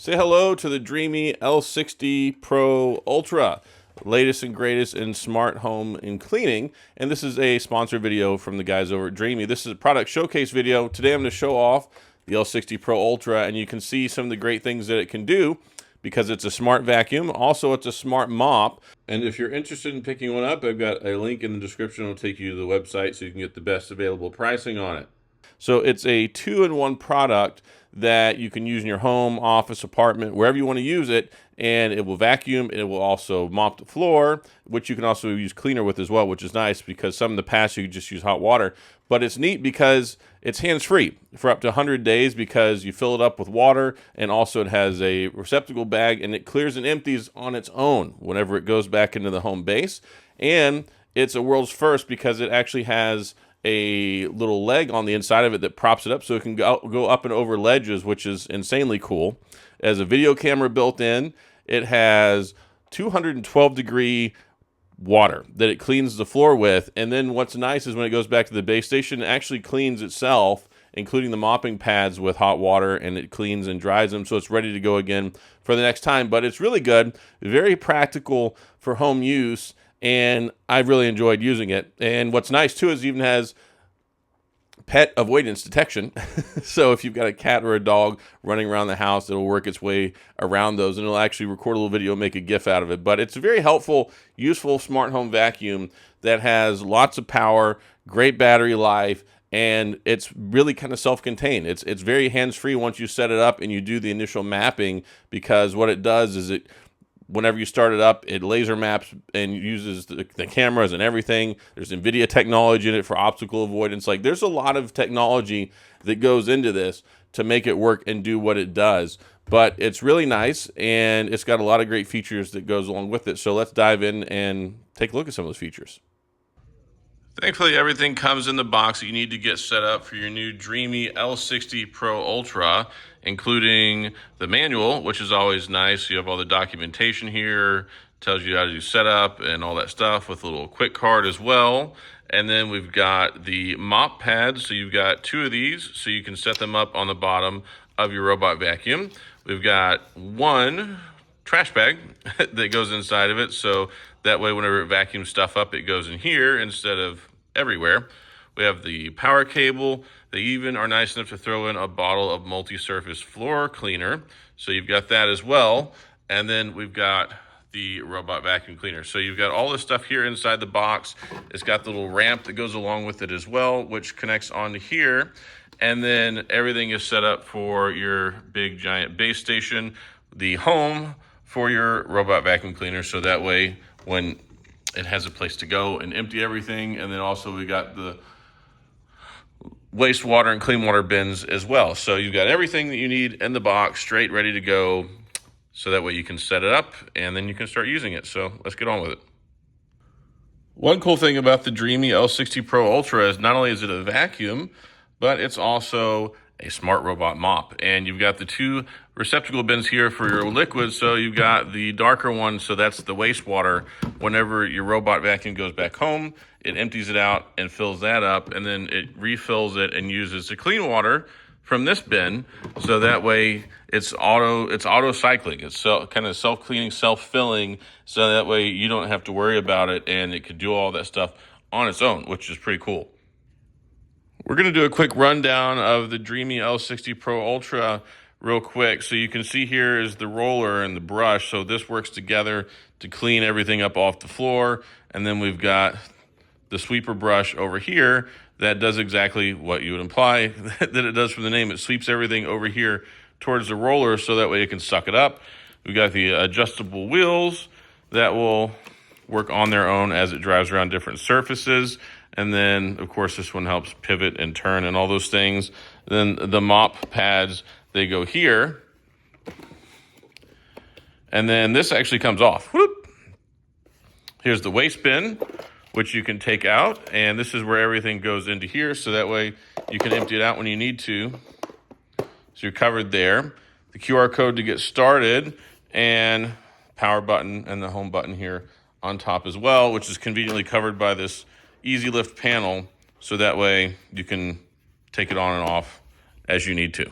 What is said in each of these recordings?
Say hello to the Dreame L60 Pro Ultra, latest and greatest in smart home and cleaning. And this is a sponsored video from the guys over at Dreame. This is a product showcase video. Today I'm going to show off the L60 Pro Ultra, and you can see some of the great things that it can do because it's a smart vacuum. Also, it's a smart mop. And if you're interested in picking one up, I've got a link in the description. It'll take you to the website so you can get the best available pricing on it. So it's a two-in-one product that you can use in your home, office, apartment, wherever you want to use it, and it will vacuum. It will also mop the floor, which you can also use cleaner with as well, which is nice because some in the past you could just use hot water. But it's neat because it's hands-free for up to 100 days because you fill it up with water, and also it has a receptacle bag, and it clears and empties on its own whenever it goes back into the home base. And it's a world's first because it actually has a little leg on the inside of it that props it up so it can go up and over ledges, which is insanely cool. It has a video camera built in. It has 212-degree water that it cleans the floor with. And then what's nice is when it goes back to the base station, it actually cleans itself, including the mopping pads, with hot water, and it cleans and dries them so it's ready to go again for the next time. But it's really good, very practical for home use, and I've really enjoyed using it. And what's nice too is it even has pet avoidance detection. So if you've got a cat or a dog running around the house, it'll work its way around those, and it'll actually record a little video and make a GIF out of it. But it's a very helpful, useful smart home vacuum that has lots of power, great battery life, and it's really kind of self-contained. It's very hands-free once you set it up and you do the initial mapping, because what it does is whenever you start it up, it laser maps and uses the cameras and everything. There's NVIDIA technology in it for obstacle avoidance. Like, there's a lot of technology that goes into this to make it work and do what it does. But it's really nice, and it's got a lot of great features that goes along with it. So let's dive in and take a look at some of those features. Thankfully, everything comes in the box that you need to get set up for your new Dreame L60 Pro Ultra, including the manual, which is always nice. You have all the documentation here, tells you how to do setup and all that stuff, with a little quick card as well. And then we've got the mop pads. So you've got two of these, so you can set them up on the bottom of your robot vacuum. We've got one trash bag that goes inside of it, so that way whenever it vacuums stuff up, it goes in here instead of everywhere. We have the power cable. They even are nice enough to throw in a bottle of multi-surface floor cleaner, so you've got that as well. And then we've got the robot vacuum cleaner. So you've got all this stuff here inside the box. It's got the little ramp that goes along with it as well, which connects onto here. And then everything is set up for your big giant base station, the home for your robot vacuum cleaner, so that way when it has a place to go and empty everything. And then also we got the wastewater and clean water bins as well. So you've got everything that you need in the box, straight ready to go, so that way you can set it up and then you can start using it. So let's get on with it. One cool thing about the Dreame L60 Pro Ultra is not only is it a vacuum, but it's also a smart robot mop. And you've got the two receptacle bins here for your liquids. So you've got the darker one, so that's the wastewater. Whenever your robot vacuum goes back home, it empties it out and fills that up, and then it refills it and uses the clean water from this bin. So that way it's auto cycling. It's kind of self-cleaning, self-filling, so that way you don't have to worry about it, and it can do all that stuff on its own, which is pretty cool. We're going to do a quick rundown of the Dreame L60 Pro Ultra real quick. So you can see here is the roller and the brush. So this works together to clean everything up off the floor. And then we've got the sweeper brush over here that does exactly what you would imply that it does from the name. It sweeps everything over here towards the roller so that way it can suck it up. We've got the adjustable wheels that will work on their own as it drives around different surfaces. And then, of course, this one helps pivot and turn and all those things. Then the mop pads, they go here. And then this actually comes off. Whoop. Here's the waste bin, which you can take out. And this is where everything goes into here, so that way you can empty it out when you need to. So you're covered there. The QR code to get started, and power button and the home button here on top as well, which is conveniently covered by this easy lift panel, so that way you can take it on and off as you need to.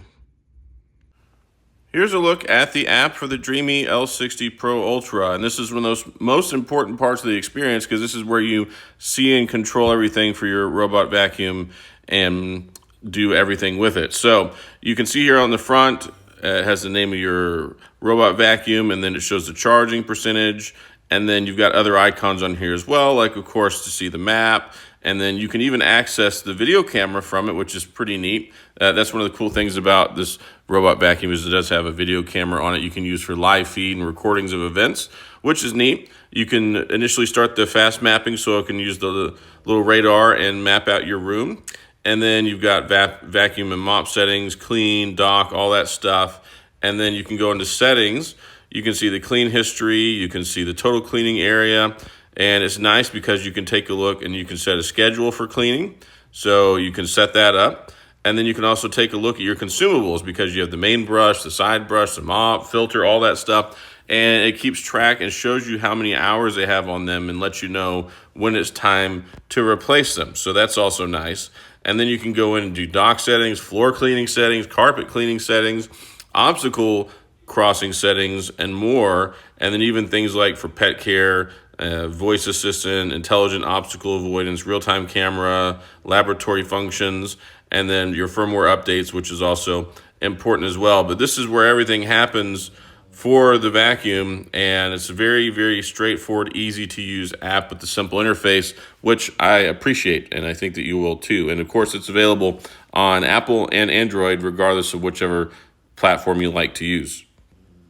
Here's a look at the app for the Dreame L60 Pro Ultra, and this is one of those most important parts of the experience because this is where you see and control everything for your robot vacuum and do everything with it. So you can see here on the front, it has the name of your robot vacuum, and then it shows the charging percentage, and then you've got other icons on here as well, like of course to see the map, and then you can even access the video camera from it, which is pretty neat. That's one of the cool things about this robot vacuum is it does have a video camera on it you can use for live feed and recordings of events, which is neat. You can initially start the fast mapping so it can use the little radar and map out your room. And then you've got vacuum and mop settings, clean, dock, all that stuff. And then you can go into settings. You can see the clean history. You can see the total cleaning area. And it's nice because you can take a look and you can set a schedule for cleaning. So you can set that up. And then you can also take a look at your consumables because you have the main brush, the side brush, the mop, filter, all that stuff. And it keeps track and shows you how many hours they have on them and lets you know when it's time to replace them. So that's also nice. And then you can go in and do dock settings, floor cleaning settings, carpet cleaning settings, obstacle crossing settings, and more. And then even things like for pet care, voice assistant, intelligent obstacle avoidance, real-time camera, laboratory functions, and then your firmware updates, which is also important as well. But this is where everything happens for the vacuum, and it's a very, very straightforward, easy to use app with the simple interface, which I appreciate, and I think that you will too. And of course, it's available on Apple and Android, regardless of whichever platform you like to use.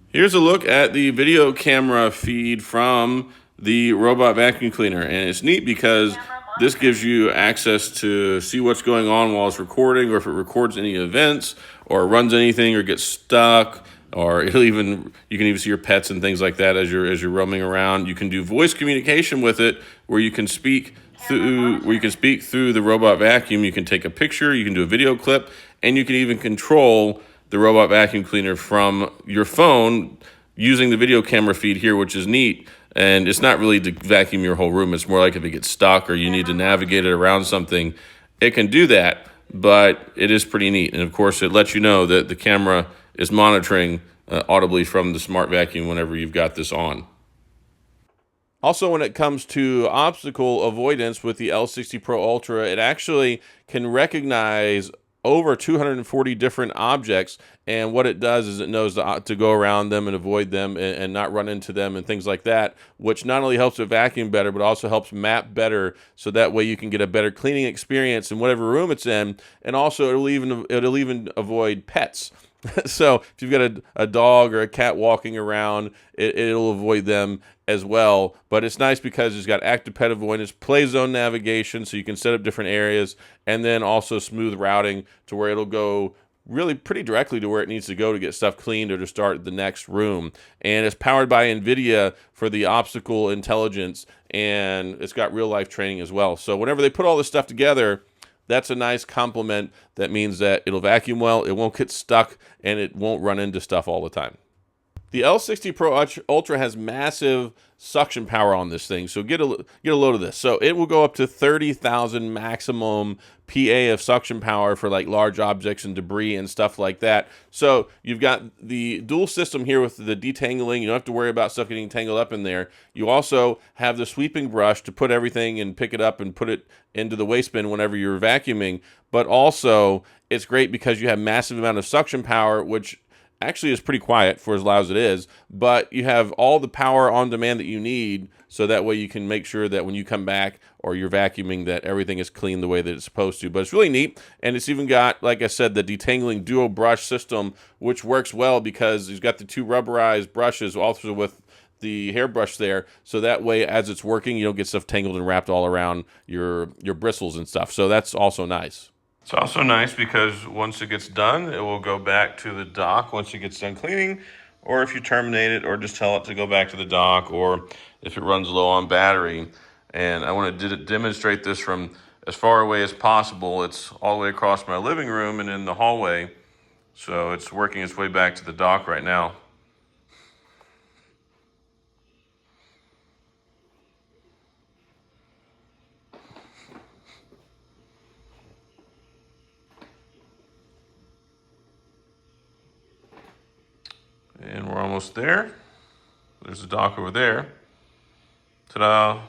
Here's a look at the video camera feed from the robot vacuum cleaner, and it's neat because this gives you access to see what's going on while it's recording, or if it records any events or runs anything or gets stuck, or you can even see your pets and things like that as you're roaming around. You can do voice communication with it, where you can speak through the robot vacuum. You can take a picture, you can do a video clip, and you can even control the robot vacuum cleaner from your phone using the video camera feed here, which is neat. And it's not really to vacuum your whole room. It's more like if it gets stuck or you need to navigate it around something, it can do that, but it is pretty neat. And of course, it lets you know that the camera is monitoring audibly from the smart vacuum whenever you've got this on. Also, when it comes to obstacle avoidance with the L60 Pro Ultra, it actually can recognize over 240 different objects, and what it does is it knows to go around them and avoid them and not run into them and things like that, which not only helps it vacuum better, but also helps map better, so that way you can get a better cleaning experience in whatever room it's in, and also it'll even avoid pets. So if you've got a dog or a cat walking around, it'll avoid them as well. But it's nice because it's got active pet avoidance, play zone navigation, so you can set up different areas, and then also smooth routing to where it'll go really pretty directly to where it needs to go to get stuff cleaned or to start the next room. And it's powered by NVIDIA for the obstacle intelligence, and it's got real life training as well. So whenever they put all this stuff together, that's a nice complement. That means that it'll vacuum well, it won't get stuck, and it won't run into stuff all the time. The L60 Pro Ultra has massive suction power on this thing, so get a load of this. So it will go up to 30,000 maximum PA of suction power for like large objects and debris and stuff like that. So you've got the dual system here with the detangling. You don't have to worry about stuff getting tangled up in there. You also have the sweeping brush to put everything and pick it up and put it into the waste bin whenever you're vacuuming. But also, it's great because you have massive amount of suction power, which actually is pretty quiet for as loud as it is, but you have all the power on demand that you need, so that way you can make sure that when you come back or you're vacuuming that everything is clean the way that it's supposed to. But it's really neat, and it's even got, like I said, the detangling dual brush system, which works well because you've got the two rubberized brushes also with the hairbrush there, so that way as it's working, you don't get stuff tangled and wrapped all around your bristles and stuff. So that's also nice. It's also nice because once it gets done, it will go back to the dock once it gets done cleaning, or if you terminate it, or just tell it to go back to the dock, or if it runs low on battery. And I want to demonstrate this from as far away as possible. It's all the way across my living room and in the hallway, so it's working its way back to the dock right now. And we're almost there. There's a dock over there. Ta-da.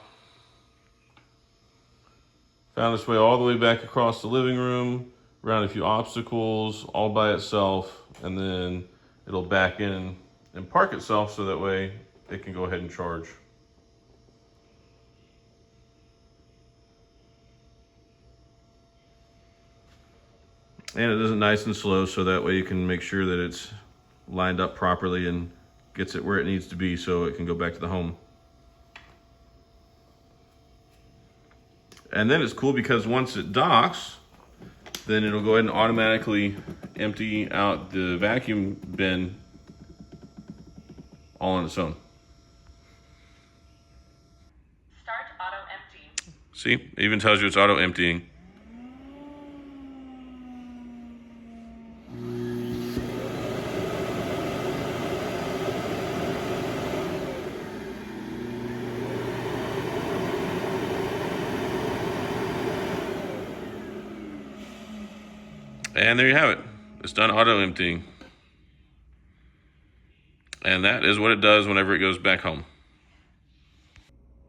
Found its way all the way back across the living room, around a few obstacles, all by itself, and then it'll back in and park itself so that way it can go ahead and charge. And it does it nice and slow so that way you can make sure that it's lined up properly and gets it where it needs to be so it can go back to the home. And then it's cool because once it docks, then it'll go ahead and automatically empty out the vacuum bin all on its own. Start auto empty. See, it even tells you it's auto emptying. And there you have it. It's done auto emptying. And that is what it does whenever it goes back home.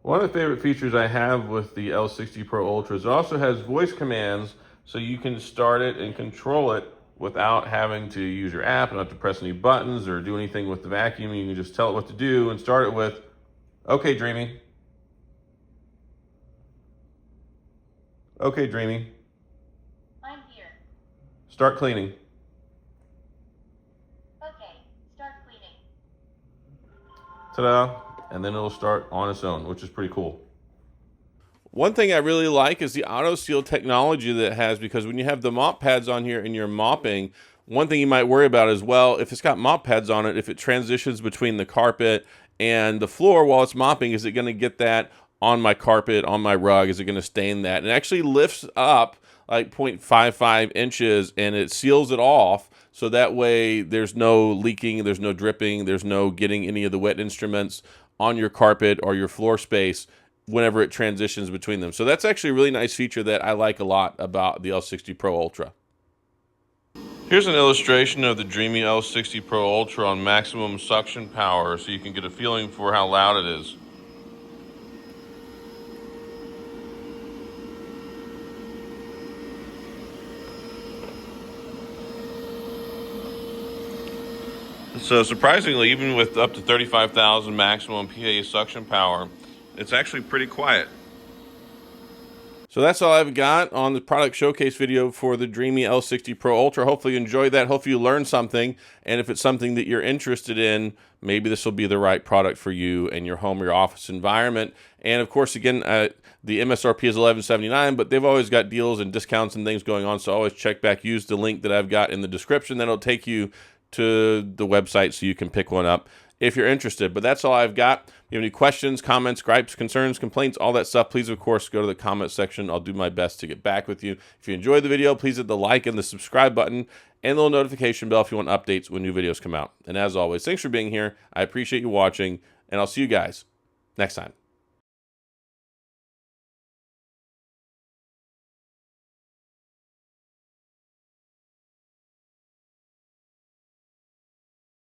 One of the favorite features I have with the L60 Pro Ultra is it also has voice commands, so you can start it and control it without having to use your app and not to press any buttons or do anything with the vacuum. You can just tell it what to do and start it with, "Okay, Dreamy. Okay, Dreamy. I'm here. Start cleaning." Okay, start cleaning. Ta-da. And then it'll start on its own, which is pretty cool. One thing I really like is the auto seal technology that it has, because when you have the mop pads on here and you're mopping, one thing you might worry about is, well, if it's got mop pads on it, if it transitions between the carpet and the floor while it's mopping, is it going to get that on my carpet, on my rug? Is it going to stain that? And it actually lifts up like 0.55 inches and it seals it off. So that way there's no leaking, there's no dripping, there's no getting any of the wet instruments on your carpet or your floor space whenever it transitions between them. So that's actually a really nice feature that I like a lot about the L60 Pro Ultra. Here's an illustration of the Dreame L60 Pro Ultra on maximum suction power so you can get a feeling for how loud it is. So surprisingly, even with up to 35,000 maximum PA suction power, it's actually pretty quiet. So that's all I've got on the product showcase video for the Dreame L60 Pro Ultra. Hopefully you enjoyed that. Hopefully you learned something. And if it's something that you're interested in, maybe this will be the right product for you and your home or your office environment. And of course, again, the MSRP is $11.79, but they've always got deals and discounts and things going on. So always check back. Use the link that I've got in the description. That'll take you to the website so you can pick one up if you're interested. But that's all I've got. If you have any questions, comments, gripes, concerns, complaints, all that stuff, please, of course, go to the comment section. I'll do my best to get back with you. If you enjoyed the video, please hit the like and the subscribe button and the little notification bell if you want updates when new videos come out. And as always, thanks for being here. I appreciate you watching, and I'll see you guys next time.